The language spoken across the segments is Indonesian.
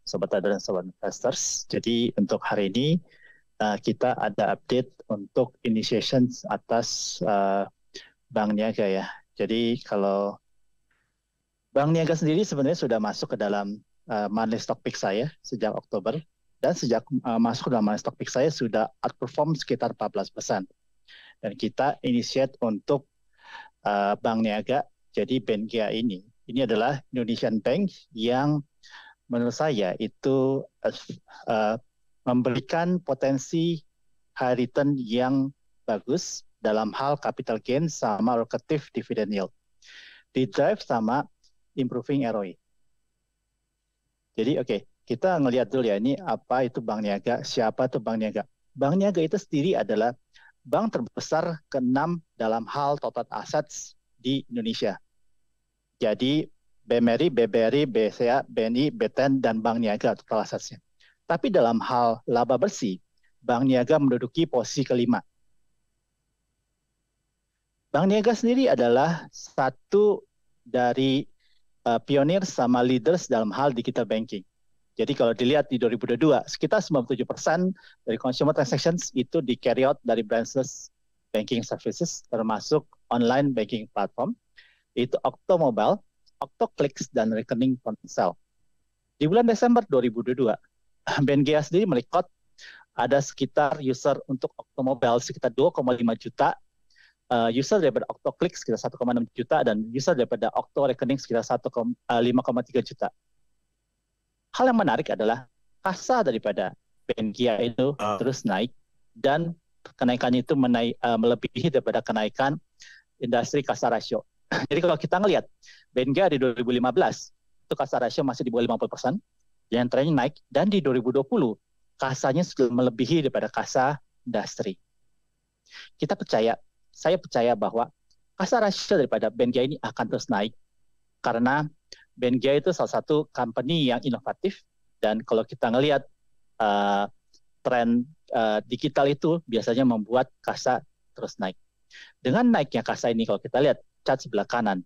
Sobat Trader dan Sobat Investors. Jadi untuk hari ini kita ada update untuk initiation atas Bank Niaga ya. Jadi kalau Bank Niaga sendiri sebenarnya sudah masuk ke dalam monthly stock pick saya sejak Oktober. Dan sejak masuk ke dalam monthly stock pick saya sudah outperform sekitar 14%. Dan kita initiate untuk Bank Niaga. Jadi BNGA ini adalah Indonesian Bank yang menurut saya itu memberikan potensi high return yang bagus dalam hal capital gain sama allocative dividend yield. Di drive sama improving ROE. Jadi kita ngelihat dulu ya, ini apa itu Bank Niaga, siapa itu Bank Niaga. Bank Niaga itu sendiri adalah bank terbesar ke-6 dalam hal total assets di Indonesia. Jadi BMRI, BBRI, BCA, BNI, BTN, dan Bank Niaga total asetnya. Tapi dalam hal laba bersih, Bank Niaga menduduki posisi kelima. Bank Niaga sendiri adalah satu dari pionir sama leaders dalam hal digital banking. Jadi kalau dilihat di 2022, sekitar 97% dari consumer transactions itu di carry out dari branches banking services, termasuk online banking platform, yaitu Okto Mobile, OktoClicks, dan rekening ponsel. Di bulan Desember 2022, BNGA sendiri merekod ada sekitar user untuk Okto Mobile sekitar 2,5 juta, user daripada OktoClicks sekitar 1,6 juta, dan user daripada Okto rekening sekitar 5,3 juta. Hal yang menarik adalah kasa daripada BNGA itu terus naik, dan kenaikannya itu melebihi daripada kenaikan industri kasa rasio. Jadi kalau kita ngelihat BNGA di 2015 itu kasa rasio masih di bawah 50%, yang trennya naik, dan di 2020 kasanya sudah melebihi daripada kasa industri. Saya percaya bahwa kasa rasio daripada BNGA ini akan terus naik karena BNGA itu salah satu company yang inovatif, dan kalau kita ngelihat tren digital itu biasanya membuat kasa terus naik. Dengan naiknya kasa ini, kalau kita lihat chart sebelah kanan,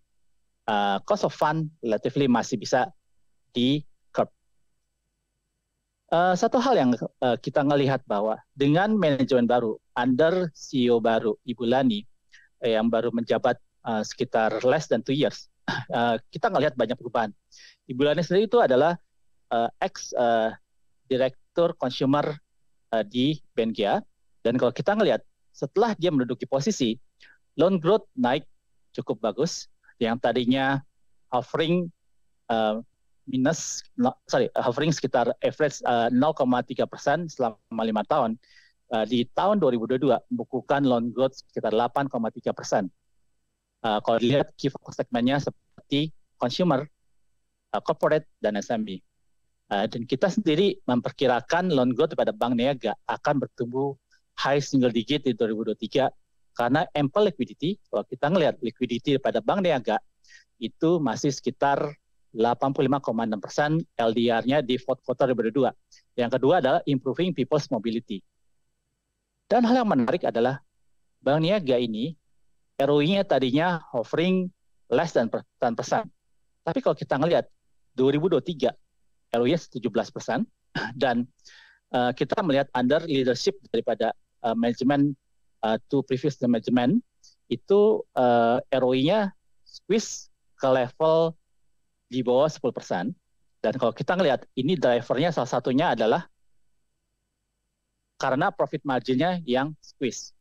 cost of fund relatively masih bisa di curb. Satu hal yang kita ngelihat bahwa dengan manajemen baru, under CEO baru, Ibu Lani, yang baru menjabat sekitar less than 2 years, kita ngelihat banyak perubahan. Ibu Lani sendiri itu adalah ex-direktur consumer di BNGA, dan kalau kita ngelihat setelah dia menduduki posisi, loan growth naik cukup bagus, yang tadinya hovering hovering sekitar average 0,3% selama 5 tahun, di tahun 2022 membukukan loan growth sekitar 8,3%. Kalau dilihat key focus segmennya seperti consumer, corporate, dan SME. Dan kita sendiri memperkirakan loan growth pada Bank Niaga akan bertumbuh high single digit di 2023 karena ample liquidity. Kalau kita ngelihat liquidity pada Bank Niaga itu masih sekitar 85,6% LDR-nya di fourth quarter 2022. Yang kedua adalah improving people's mobility. Dan hal yang menarik adalah Bank Niaga ini ROE-nya tadinya hovering less than 10%. Tapi kalau kita ngelihat 2023 ROE-nya 17%, dan kita melihat under leadership daripada manajemen to previous management itu ROE-nya squeeze ke level di bawah 10%. Dan kalau kita ngelihat ini drivernya salah satunya adalah karena profit margin-nya yang squeeze.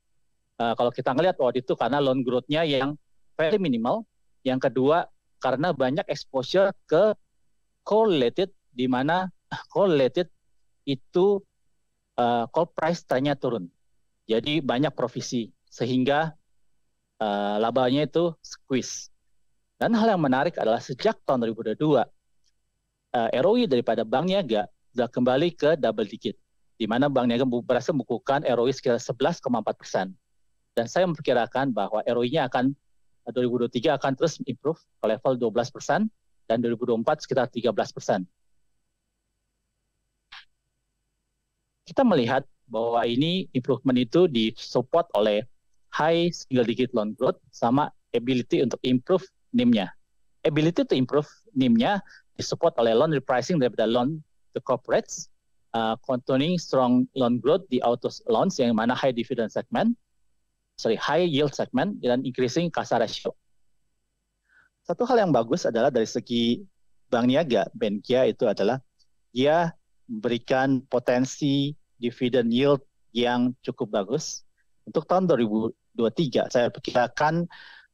Kalau kita ngelihat waktu itu karena loan growth-nya yang very minimal, yang kedua karena banyak exposure ke correlated, di mana correlated itu call price trend-nya turun. Jadi banyak provisi sehingga labanya itu squeeze. Dan hal yang menarik adalah sejak tahun 2022 ROE daripada Bank Niaga sudah kembali ke double digit, di mana Bank Niaga berhasil membukukan ROE sekitar 11,4%. Dan saya memperkirakan bahwa ROE-nya akan 2023 akan terus improve ke level 12%, dan 2024 sekitar 13%. Kita melihat bahwa ini improvement itu disupport oleh high single digit loan growth sama ability untuk improve NIM-nya. Ability to improve NIM-nya disupport oleh loan repricing daripada loan to corporates, continuing strong loan growth di auto loans yang mana high yield segment, dan increasing CASA ratio. Satu hal yang bagus adalah dari segi Bank Niaga, BNGIA itu adalah dia memberikan potensi dividen yield yang cukup bagus. Untuk tahun 2023, saya perkirakan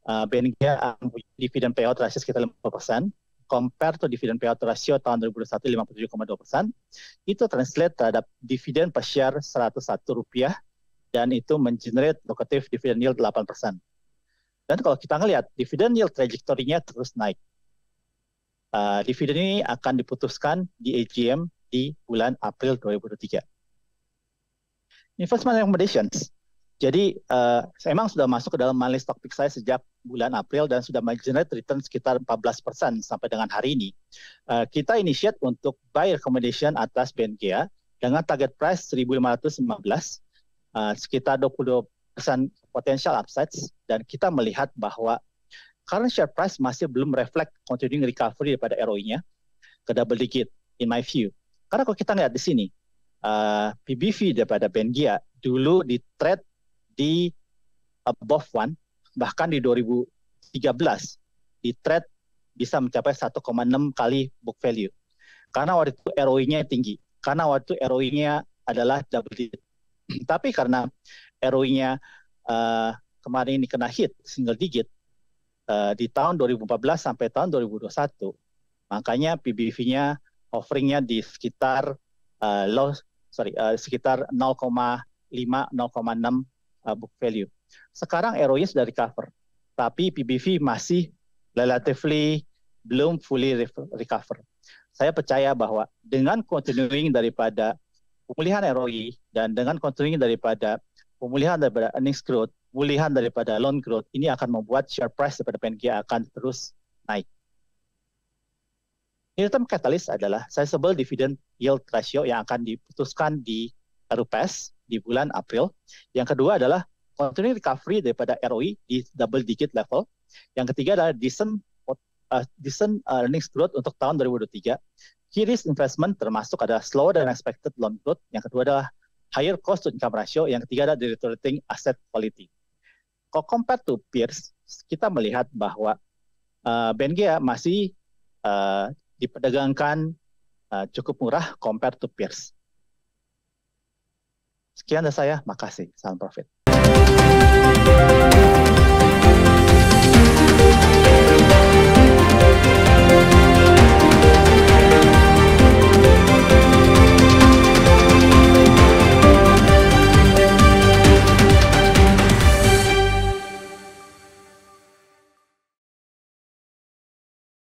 BNGIA akan punya dividen payout ratio sekitar 5%, compare to dividen payout ratio tahun 2021 57,2%, itu translate terhadap dividen per share Rp101, dan itu mengenerate locative dividen yield 8%. Dan kalau kita ngelihat, dividen yield trajektorinya terus naik. Dividen ini akan diputuskan di AGM di bulan April 2023. Investment recommendations. Jadi, saya memang sudah masuk ke dalam monthly stock pick saya sejak bulan April dan sudah mengenerate return sekitar 14% sampai dengan hari ini. Kita initiate untuk buy recommendation atas BNGIA dengan target price 1.515, sekitar 22% potential upsides, dan kita melihat bahwa current share price masih belum reflect continuing recovery daripada ROE-nya ke double digit, in my view. Karena kalau kita lihat di sini, PBV daripada BNGIA dulu di trade di above 1, bahkan di 2013 di trade bisa mencapai 1,6 kali book value. Karena waktu itu ROE-nya tinggi, karena waktu itu ROE-nya adalah double digit. Tapi karena ROE-nya kemarin ini kena hit single digit di tahun 2014 sampai tahun 2021, makanya PBV-nya offering-nya di sekitar sekitar 0,5-0,6 book value. Sekarang ROE sudah recover, tapi PBV masih relatively belum fully recover. Saya percaya bahwa dengan continuing daripada pemulihan ROE dan dengan continuing daripada pemulihan daripada earnings growth, pemulihan daripada loan growth, ini akan membuat share price daripada BNGIA akan terus naik. Near-term catalyst adalah sizable dividend yield ratio yang akan diputuskan di RUPES di bulan April. Yang kedua adalah continuing recovery daripada ROE di double digit level. Yang ketiga adalah decent earnings growth untuk tahun 2023. Key risk investment termasuk adalah slower than expected loan growth. Yang kedua adalah higher cost to income ratio. Yang ketiga adalah deteriorating asset quality. Kalau compared to peers, kita melihat bahwa BNGIA masih diperdagangkan cukup murah compared to peers. Sekian dari saya, makasih. Salam profit.